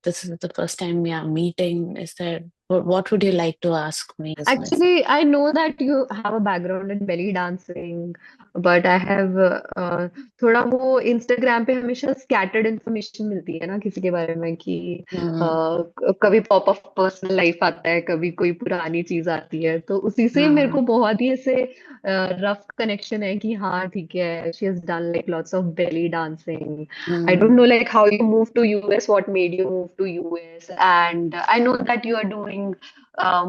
this is the first time we are meeting. Is there, what would you like to ask me? Business. Actually, I know that you have a background in belly dancing, but I have थोड़ा वो Instagram पे हमेशा scattered information मिलती है ना किसी के बारे में कि Mm, कभी पॉप अप पर्सनल लाइफ आता है, कभी कोई पुरानी चीज आती है, तो उसी से मेरे uh, को बहुत ही ऐसे रफ कनेक्शन है कि हाँ ठीक है, she has done like lots of belly dancing. I don't mm, know like how you moved to US, what made you move to US, and I know that you are doing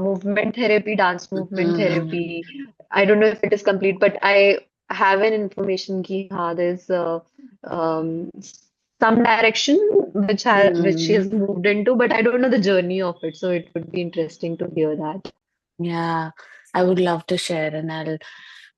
movement therapy, dance movement mm, therapy. I don't know if it is complete, but I have an information ki हाँ, there's um, some direction which she has mm. moved into, but I don't know the journey of it, so it would be interesting to hear that. Yeah, I would love to share, and I'll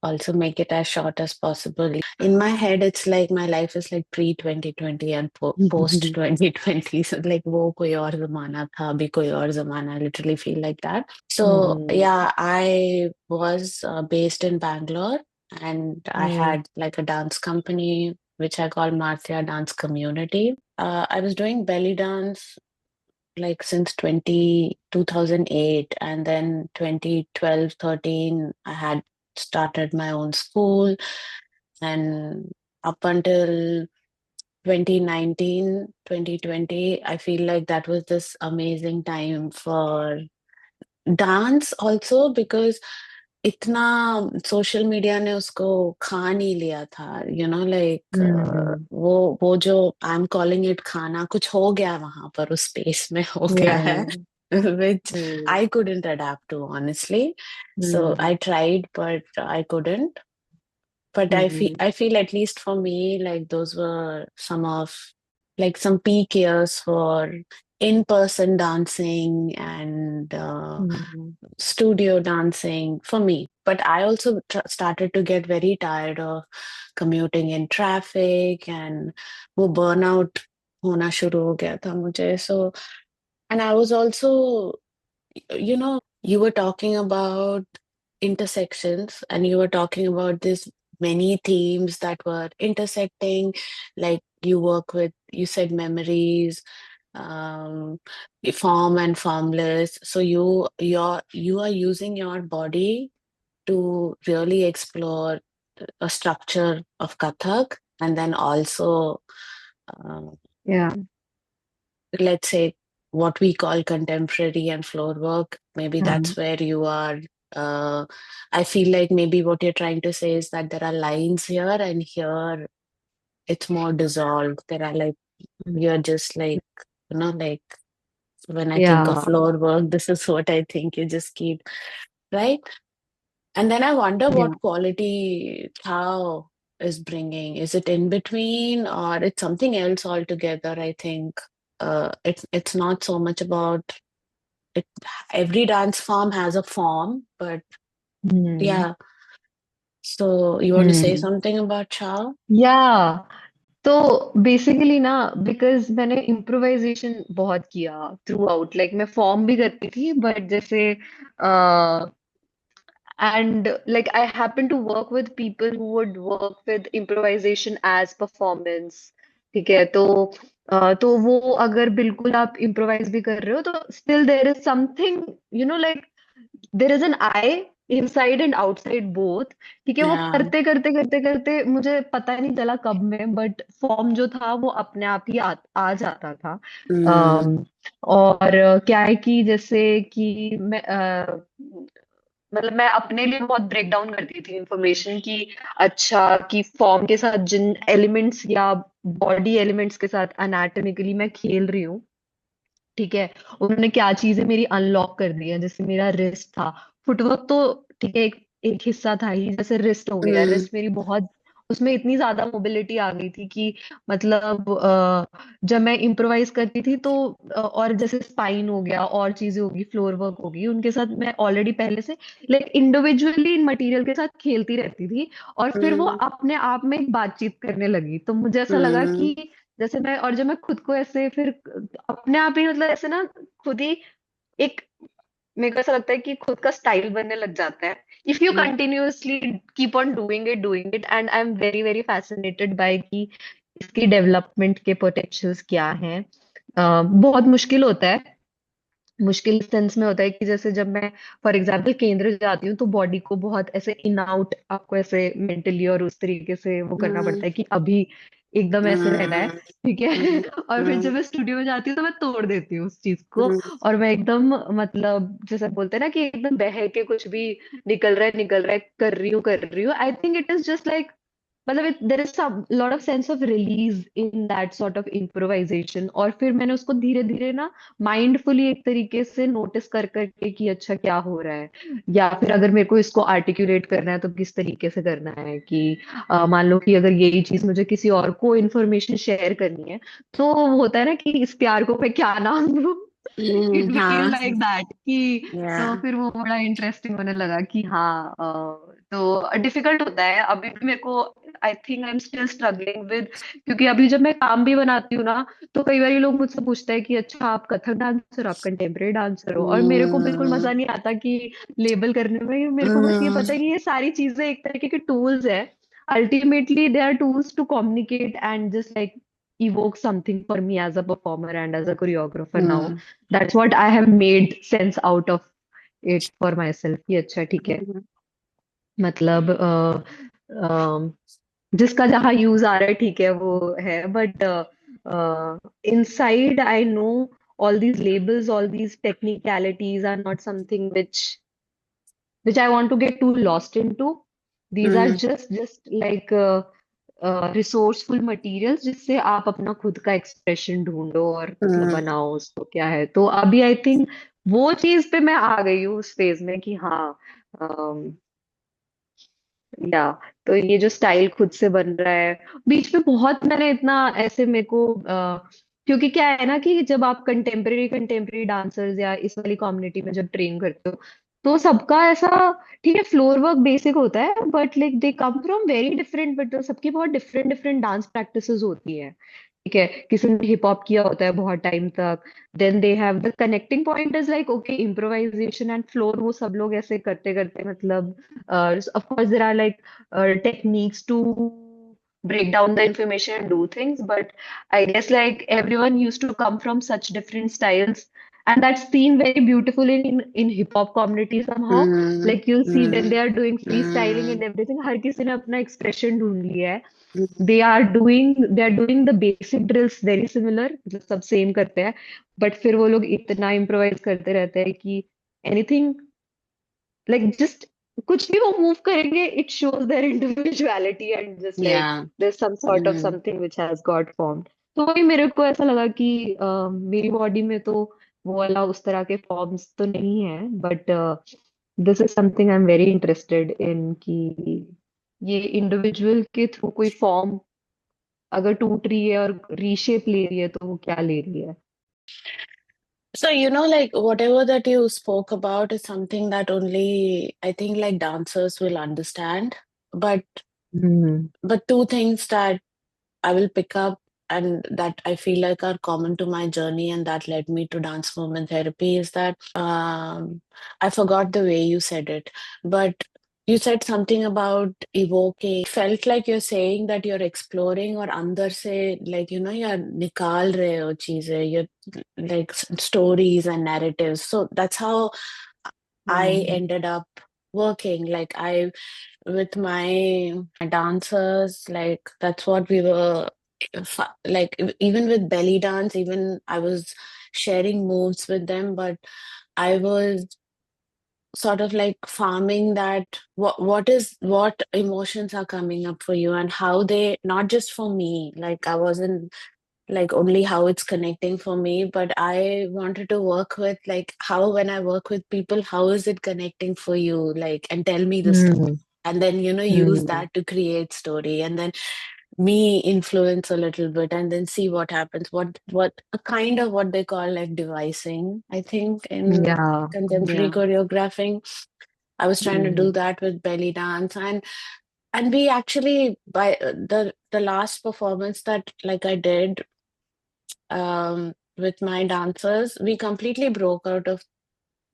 also make it as short as possible. In my head, it's like my life is like pre 2020 and post 2020. So like वो कोई और जमाना था, अभी कोई और जमाना. I literally feel like that. So Hmm. yeah, I was based in Bangalore, and I Hmm. had like a dance company which I call Marthia Dance Community. I was doing belly dance like since 2008, and then 2012, 13 I had started my own school, and up until 2019, 2020, I feel like that was this amazing time for dance also because इतना social media ने उसको खा नहीं लिया था, like Hmm. वो जो I am calling it खाना कुछ हो गया वहां पर उस स्पेस में हो गया है Yeah. which Hmm. I couldn't adapt to honestly. So I Hmm. tried but I couldn't. But Hmm. I feel at least for me, like those were some of like some peak years for in-person dancing and Hmm. studio dancing for me. But I also started to get very tired of commuting in traffic, and वो burnout होना शुरू हो गया था मुझे. So, and I was also, you were talking about intersections, and you were talking about this many themes that were intersecting. Like you work with, you said memories, um form and formless. So you are using your body to really explore a structure of Kathak, and then also uh, Yeah. let's say what we call contemporary and floor work. Maybe Hmm. that's where you are. uh, I feel like maybe what you're trying to say is that there are lines here, and here it's more dissolved. There are like, you're just like, like when I think of Yeah. floor work, this is what I think. You just keep, right? And then I wonder Yeah. what quality Thao is bringing. Is it in between, or it's something else altogether? I think it's not so much about it. Every dance form has a form, but Hmm. yeah. So you want to say Hmm. something about Chao? या तो basically ना, because मैंने improvisation बहुत किया throughout, like मैं form भी करती थी, बट जैसे and like I happen to work with people who would work with improvisation as performance. ठीक है, तो वो अगर बिल्कुल आप इम्प्रोवाइज भी कर रहे हो तो still there is something, like there is an I inside and outside both. ठीक है, वो Yeah. करते करते करते करते मुझे पता नहीं चला कब में, बट फॉर्म जो था वो अपने आप ही आ जाता था. Mm, अम, और क्या है कि जैसे कि मैं मतलब मैं अपने लिए बहुत ब्रेक डाउन करती थी इंफॉर्मेशन की. अच्छा, कि फॉर्म के साथ जिन एलिमेंट्स या बॉडी एलिमेंट्स के साथ अनाटमिकली मैं खेल रही हूँ, ठीक है, उन्होंने क्या चीजें मेरी अनलॉक कर दी है. जैसे मेरा रिस्ट था, फुटवर्क तो ठीक है, एक एक हिस्सा था ही. जैसे रिस्ट हो गया, mm, रिस्ट मेरी बहुत, उसमें इतनी ज्यादा मोबिलिटी आ गई थी कि मतलब जब मैं इम्प्रोवाइज करती थी तो और जैसे स्पाइन हो गया और चीजें होगी, फ्लोर वर्क होगी, उनके साथ मैं ऑलरेडी पहले से लाइक इंडिविजुअली इन मटेरियल के साथ खेलती रहती थी. और फिर वो mm, अपने आप में एक बातचीत करने लगी, तो मुझे ऐसा लगा mm, कि जैसे मैं, और जब मैं खुद को ऐसे फिर अपने आप ही मतलब ऐसे ना, खुद ही एक, मेरे को ऐसा लगता है कि खुद का स्टाइल बनने लग जाता है if you mm, continuously keep on doing it. And I am very very fascinated by कि इसकी डेवलपमेंट के पोटेंशियल्स क्या हैं. बहुत मुश्किल होता है। मुश्किल सेंस में होता है कि जैसे जब मैं फॉर एग्जाम्पल केंद्र जाती हूँ तो बॉडी को बहुत ऐसे इन आउट आपको ऐसे मेंटली और उस तरीके से वो करना हम्म पड़ता है कि अभी एकदम ऐसे रहना है। हम्म ठीक है। हम्म और फिर जब हम्म मैं स्टूडियो में जाती हूँ तो मैं तोड़ देती हूँ उस चीज को। हम्म और मैं एकदम मतलब जैसे बोलते हैं ना कि एकदम बह के कुछ भी निकल रहा है कर रही हूँ। I think it is just like मतलब there is some lot of sense of release in that sort of improvisation. और फिर मैंने उसको धीरे धीरे ना माइंडफुली एक तरीके से नोटिस कर करके कि अच्छा क्या हो रहा है। या फिर अगर मेरे को इसको आर्टिकुलेट करना है तो किस तरीके से करना है कि मान लो कि अगर यही चीज मुझे किसी और को इन्फॉर्मेशन शेयर करनी है तो होता है ना कि इस प्यार को मैं क्या नाम दूं। इट बिकेम हाँ लाइक दैट कि या तो फिर वो बड़ा इंटरेस्टिंग होने लगा कि हाँ तो डिफिकल्ट होता है अभी भी मेरे को। I think I am still struggling with क्योंकि अभी जब मैं काम भी बनाती हूँ ना तो कई बार लोग मुझसे पूछते हैं कि अच्छा आप कथक डांसर आप कंटेम्प्रेरी डांसर हो। और मेरे को बिल्कुल मजा नहीं आता कि लेबल करने में। मेरे को बस ये पता है कि ये सारी चीजें एक तरीके के टूल्स है। Ultimately they are tools to communicate and just like evoke something for me as a performer and as a choreographer now. That's what I have made sense out of it for myself कि अच्छा ठीक है मतलब जिसका जहाँ use आ रहा है ठीक है वो है। But inside I know all these labels, all these technicalities are not something which I want to get too lost into. These are just like resourceful materials जिससे आप अपना खुद का एक्सप्रेशन ढूंढो और मतलब बनाओ उसको क्या है। तो अभी आई थिंक वो चीज पे मैं आ गई हूँ उस फेज में कि हाँ या तो ये जो स्टाइल खुद से बन रहा है। बीच में बहुत मैंने इतना ऐसे मेरे को क्योंकि क्या है ना कि जब आप कंटेम्प्रेरी कंटेम्प्रेरी डांसर्स या इस वाली कम्युनिटी में जब ट्रेन करते हो तो सबका ऐसा ठीक है फ्लोर वर्क बेसिक होता है but like they come from very different but सबकी बहुत डिफरेंट डिफरेंट डांस प्रैक्टिसेस होती है। ठीक है किसी ने हिप हॉप किया होता है बहुत टाइम तक। Then they have the connecting point is like okay improvisation and floor वो सब लोग ऐसे करते करते मतलब of course there are like techniques to break down the information and do things but I guess like everyone used to come from such different styles and that's seen very beautiful in hip hop community somehow. Like you'll see when they are doing freestyling and everything हर किसी ने अपना expression ढूंढ लिया है। they are doing the basic drills very similar मतलब सब same करते हैं। बट फिर वो लोग इतना इम्प्रोवाइज करते रहते हैं कि एनीथिंग लाइक जस्ट कुछ भी वो मूव करेंगे it shows there individuality and just like yeah there some sort of something which has got formed. तो वही मेरे को ऐसा लगा कि मेरी बॉडी में तो वो वाला उस तरह के फॉर्म्स तो नहीं है but this is something I am very interested in कि ये इंडिविजुअल के थ्रू कोई फॉर्म अगर टूट रही है और रीशेप ले रही है तो वो क्या ले रही है। So, like whatever that you spoke about is something that only I think like dancers will understand. But hmm two things that I will pick up and that I feel like are common to my journey and that led me to dance movement therapy is that I forgot the way you said it, but you said something about evoking. It felt like you're saying that you're exploring or अंदर से like you're निकाल रहे हो चीजें, you're like stories and narratives. So that's how I hmm ended up working. Like I with my dancers, like that's what we were like even with belly dance, even I was sharing moves with them, but I was sort of like farming that what emotions are coming up for you and how they not just for me, like I wasn't like only how it's connecting for me, but I wanted to work with like how when I work with people, how is it connecting for you, like and tell me the story, hmm and then use hmm that to create story, and then me influence a little bit and then see what happens, what a kind of what they call like devising, I think, in या या contemporary choreographing. I was trying to do that with belly dance, and we actually by the last performance that like I did with my dancers, we completely broke out of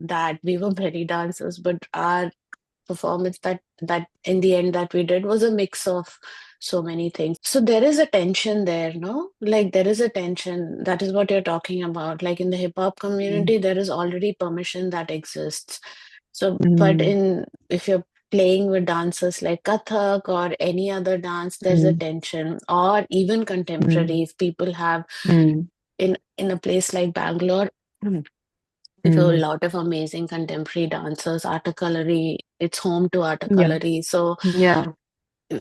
that. We were belly dancers, but our performance that in the end that we did was a mix of so many things. So there is a tension there, no? Like there is a tension. That is what you're talking about. Like in the hip hop mm, community, there is already permission that exists. So, but mm, in if you're playing with dances like Kathak or any other dance, there's a mm, tension. Or even mm, contemporary, if people have mm, in a place like Bangalore, we have a mm. lot of amazing contemporary dancers, Artakalari, it's home to Yeah, Artakalari. So yeah.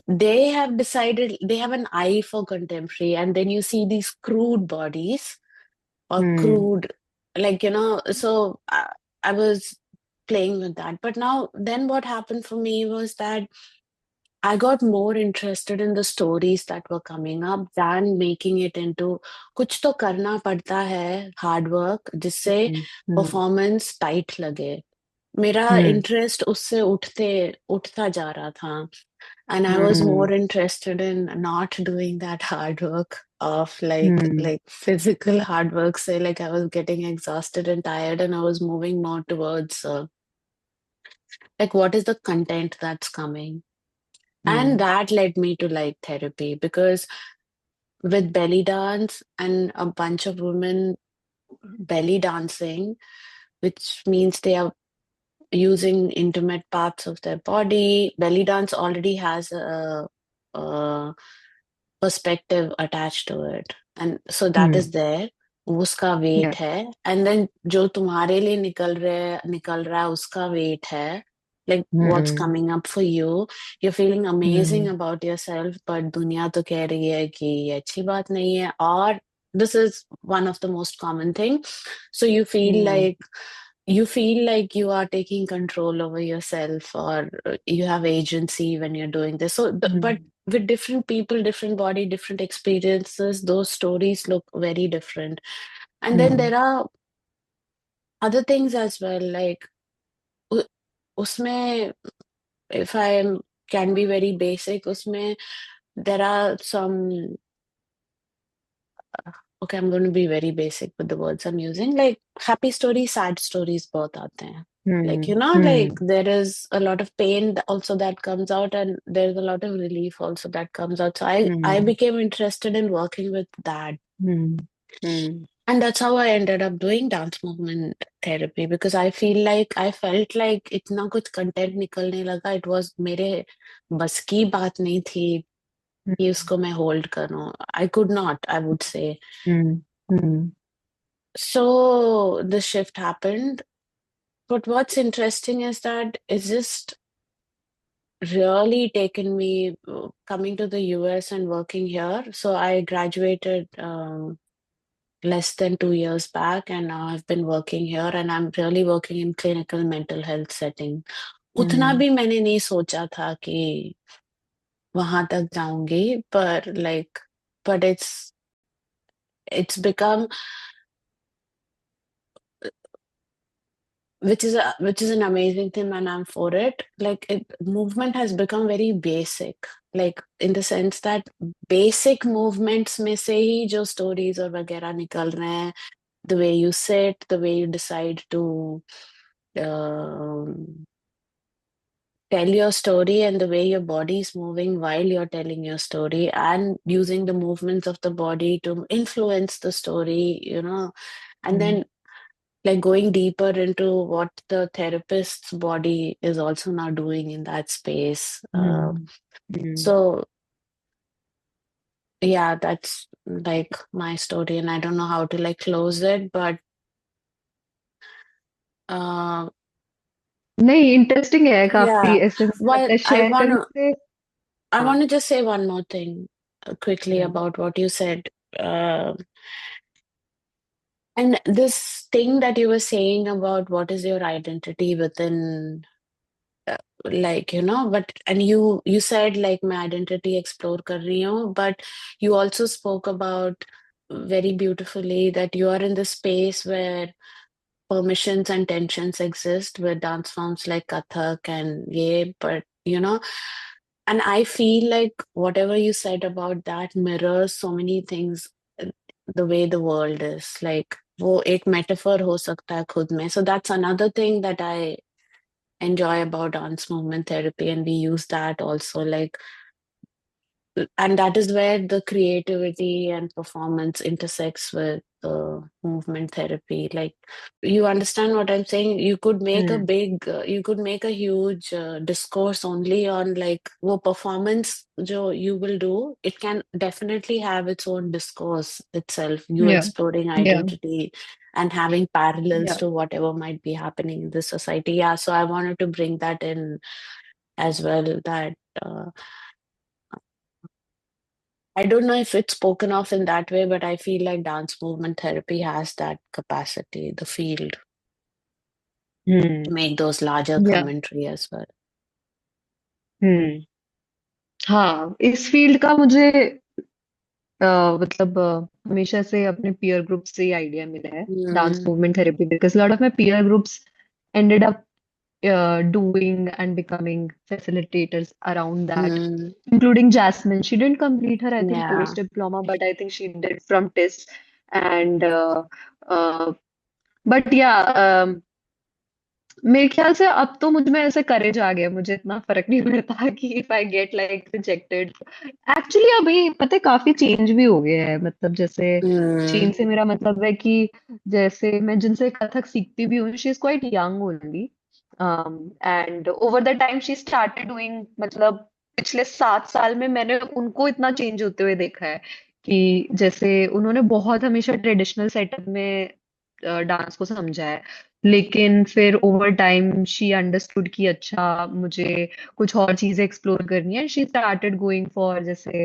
they have decided they have an eye for contemporary, and then you see these crude bodies or Mm, crude, like, so I was playing with that. But now, then what happened for me was that I got more interested in the stories that were coming up than making it into कुछ तो करना पड़ता है hard work जिससे mm, mm, performance tight लगे मेरा mm, interest उससे उठता जा रहा था and I was more mm, interested in not doing that hard work of mm, like physical hard work, say like I was getting exhausted and tired, and I was moving more towards like what is the content that's coming. And mm, that led me to like therapy, because with belly dance and a bunch of women belly dancing, which means they are using intimate parts of their body. Belly dance already has a perspective attached to it. And so that is mm. there. वो उसका wait Yeah. है, and then जो तुम्हारे लिए निकल रहा है उसका वेट है, like what's Mm, coming up for you. You're feeling amazing mm, about yourself, but दुनिया तो कह रही है कि ये अच्छी बात नहीं है, और this is one of the most common thing. So mm, you feel like you are taking control over yourself, or you have agency when you're doing this. So but mm, with different people, different body, different experiences, those stories look very different. And then mm, there are other things as well, like u- usme, if I can be very basic, usme there are some, okay, I'm going to be very basic with the words I'm using, like happy stories, sad stories both aate hain. Like, mm, like mm, there is a lot of pain also that comes out, and there's a lot of relief also that comes out. So I mm, became interested in working with that. mm, mm, And that's how I ended up doing dance movement therapy, because I felt like इतना कुछ content निकलने लगा, it was मेरे बस की बात नहीं थी कि उसको मैं hold करूं. I could not, I would say. mm, mm, So the shift happened. But what's interesting is that it's just really taken me coming to the US and working here. So I graduated less than 2 years back, and now I've been working here, and I'm really working in clinical mental health setting. उतना mm, भी मैंने नहीं सोचा था कि वहां तक जाऊंगी, पर like, but it's become, which is an amazing thing, and I'm for it. Like movement has become very basic, like in the sense that basic movements में से ही जो stories और वगैरह निकल रहे हैं, the way you sit, the way you decide to um, tell your story, and the way your body is moving while you're telling your story, and using the movements of the body to influence the story, and mm, then like going deeper into what the therapist's body is also now doing in that space. mm, mm. So yeah, that's like my story, and I don't know how to like close it, but uh, नहीं interesting है काफी yeah. ऐसे मुझे लगता Well, है share करने से I हाँ want to just say one more thing quickly hmm, about what you said. Uh, and this thing that you were saying about what is your identity within, like, but and you said like my identity explore kar rahi hu, but you also spoke about very beautifully that you are in the space where permissions and tensions exist with dance forms like Kathak and yeah, but and I feel like whatever you said about that mirrors so many things, uh, the way the world is. Like वो एक metaphor हो सकता है खुद में. So that's another thing that I enjoy about dance movement therapy, and we use that also. Like and that is where the creativity and performance intersects with the movement therapy. Like, you understand what I'm saying? You could make a Hmm. big you could make a huge discourse only on like wo performance jo you will do. It can definitely have its own discourse itself, you Yeah. exploring Yeah. identity and having parallels Yeah. to whatever might be happening in this society. Yeah, so I wanted to bring that in as well, that uh, I don't know if it's spoken of in that way, but I feel like dance movement therapy has that capacity, the field, to Hmm. make those larger Yeah. commentary as well. Hmm. हाँ, इस field का मुझे मतलब हमेशा से अपने peer group से ही idea मिला है dance Mm, movement therapy because lot of my peer groups ended up doing and becoming facilitators around that, mm, including Jasmine. She didn't complete her, I think, yeah. post diploma, but I think she did from TIS. And uh, but yeah, मेरे ख्याल से अब तो मुझ में ऐसे करेज आ गया, मुझे इतना फर्क नहीं पड़ता कि if I get like rejected. Actually अभी पता है काफी चेंज भी हो गया है, मतलब जैसे Mm, चेंज से मेरा मतलब है कि जैसे मैं जिनसे कथक सीखती भी हूँ, she is quite young only, and over the time she started doing, मतलब पिछले 7 साल में मैंने उनको इतना चेंज होते हुए देखा है कि जैसे उन्होंने बहुत हमेशा ट्रेडिशनल सेटअप में डांस को समझा है, लेकिन फिर ओवर टाइम शी अंडरस्टूड कि अच्छा मुझे कुछ और चीजें एक्सप्लोर करनी है, शी स्टार्टेड गोइंग फॉर जैसे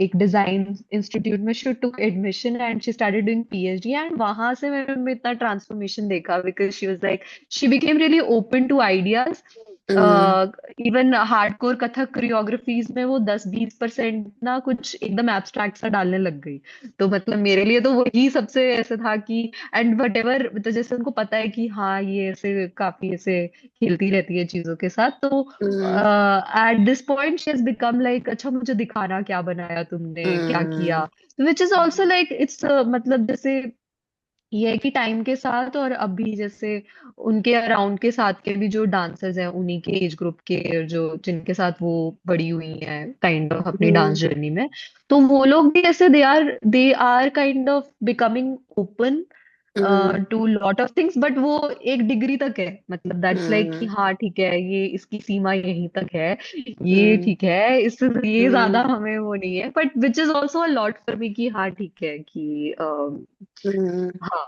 एक डिजाइन इंस्टीट्यूट में she took admission and she started doing PhD, and वहां से मैंने उनमें इतना ट्रांसफॉर्मेशन देखा because she was like she became really open to ideas. mm, even hardcore Kathak choreographies में वो 10-20% ना कुछ एकदम एब्स्ट्रैक्ट सा डालने लग गई। तो मतलब मेरे लिए तो वही सबसे ऐसे था कि एंड वट एवर, तो जैसे उनको पता है कि हाँ ये ऐसे काफी ऐसे खेलती रहती है चीजों के साथ, तो mm, at this point she has become like अच्छा मुझे दिखाना क्या बनाया तुमने क्या किया, mm, which is also like it's मतलब जैसे ये है कि टाइम के साथ और अभी जैसे उनके अराउंड के साथ के भी जो डांसर्स हैं उन्हीं के एज ग्रुप के जो जिनके साथ वो बड़ी हुई हैं काइंड ऑफ अपनी डांस mm, जर्नी में, तो वो लोग भी ऐसे they are kind of becoming open mm, to lot of things, but वो एक डिग्री तक है, मतलब दैट्स लाइक कि mm, हाँ ठीक है ये इसकी सीमा यहीं तक है, ये mm, ठीक है इससे ये ज्यादा mm, हमें वो नहीं है, but which is also a lot for me कि हाँ ठीक है कि mm, हाँ।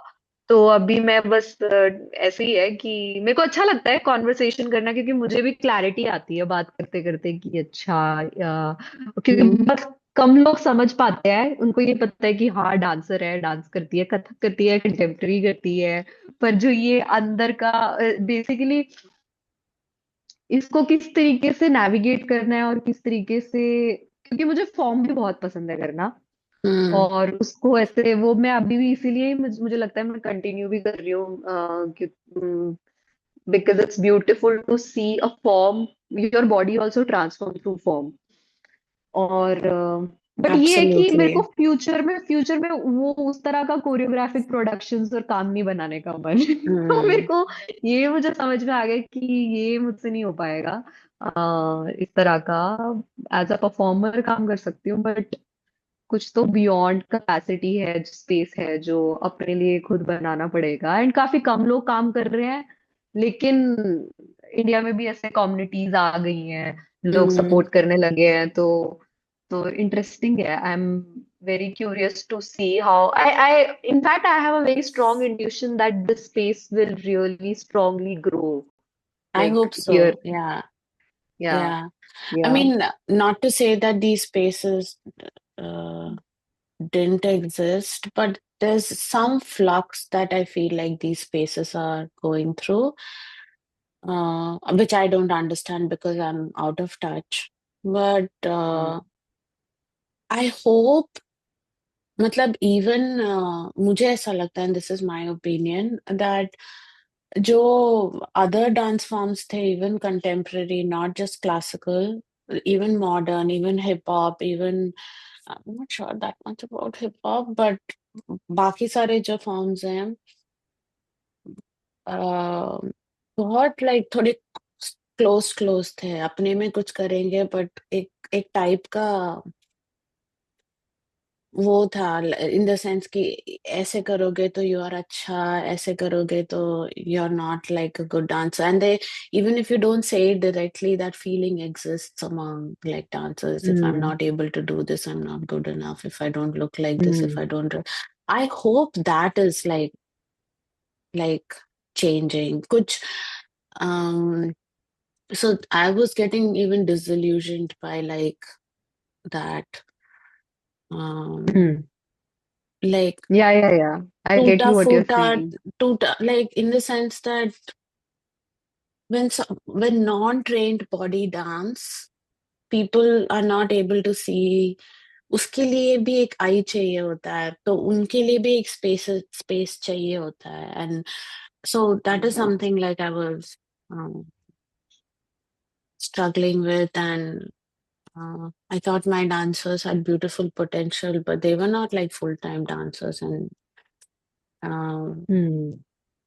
तो अभी मैं बस ऐसे ही है कि मेरे को अच्छा लगता है कॉन्वर्सेशन करना, क्योंकि मुझे भी क्लैरिटी आती है बात करते करते कि अच्छा क्योंकि mm, बस कम लोग समझ पाते हैं, उनको ये पता है कि हाँ डांसर है, डांस करती है, कथक करती है, कंटेम्प्रेरी करती है, पर जो ये अंदर का बेसिकली इसको किस तरीके से नेविगेट करना है और किस तरीके से, क्योंकि मुझे फॉर्म भी बहुत पसंद है करना, mm, और उसको ऐसे वो मैं अभी भी इसीलिए मुझे लगता है मैं कंटिन्यू भी कर रही हूँ because it's beautiful to see a form, your body also transform through form. और बट ये है कि मेरे को absolutely. फ्यूचर में वो उस तरह का कोरियोग्राफिक प्रोडक्शंस और काम नहीं बनाने का मन तो मेरे Mm, को ये मुझे समझ में आ गया कि ये मुझसे नहीं हो पाएगा इस तरह का, एज अ परफॉर्मर काम कर सकती हूँ बट कुछ तो बियॉन्ड कैपेसिटी है, स्पेस है जो अपने लिए खुद बनाना पड़ेगा, एंड काफी कम लोग काम कर रहे हैं, लेकिन इंडिया में भी ऐसे कम्युनिटीज आ गई हैं, लोग mm, सपोर्ट करने लगे हैं, तो इंटरेस्टिंग है। I am very curious to see how I in fact I have a very strong intuition that this space will really strongly grow I like hope here. so. Yeah. Yeah. Yeah. I Yeah. mean, not to say that these spaces uh, didn't exist, but there's some flux that I feel like these spaces are going through, which I don't understand because I'm out of touch. But Hmm. I hope, मतलब even मुझे ऐसा लगता है, and this is my opinion, that जो other dance forms थे, even contemporary, not just classical, even modern, even hip hop, even I'm not sure that much about hip hop, but बाकी सारे जो फॉर्म्स हैं बहुत लाइक थोड़े close close थे, अपने में कुछ करेंगे बट एक एक टाइप का वो था, इन द सेंस कि ऐसे करोगे तो यू आर अच्छा, ऐसे करोगे तो you are not like a good dancer, and they even if you don't say it directly that feeling exists among like dancers. If I'm hmm not able to do this, I'm not good enough. If I don't look like this, if I hmm don't, I hope that is like changing kuch. um so I was getting even disillusioned by like that, um hmm like या I get tuta you what you are futa saying tuta, like in the sense that when non-trained body dance, people are not able to see, उसके लिए भी एक आई चाहिए होता है, तो उनके लिए भी एक स्पेस चाहिए होता है, and so that is something like I was struggling with, and I thought my dancers had beautiful potential, but they were not like full-time dancers, and um, hmm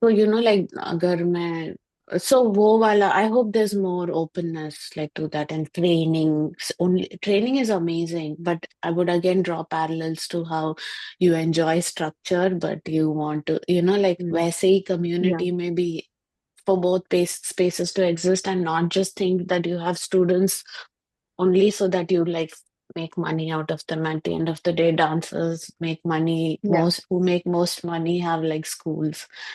so like अगर मैं, so वो वाला, I hope there's more openness like to that, and training, only training is amazing, but I would again draw parallels to how you enjoy structure but you want to, like वैसे ही या community में भी, for both spaces to exist, and not just think that you have students only so that you like make money out of them. At the end of the day, dancers make money, या most who make most money have like schools.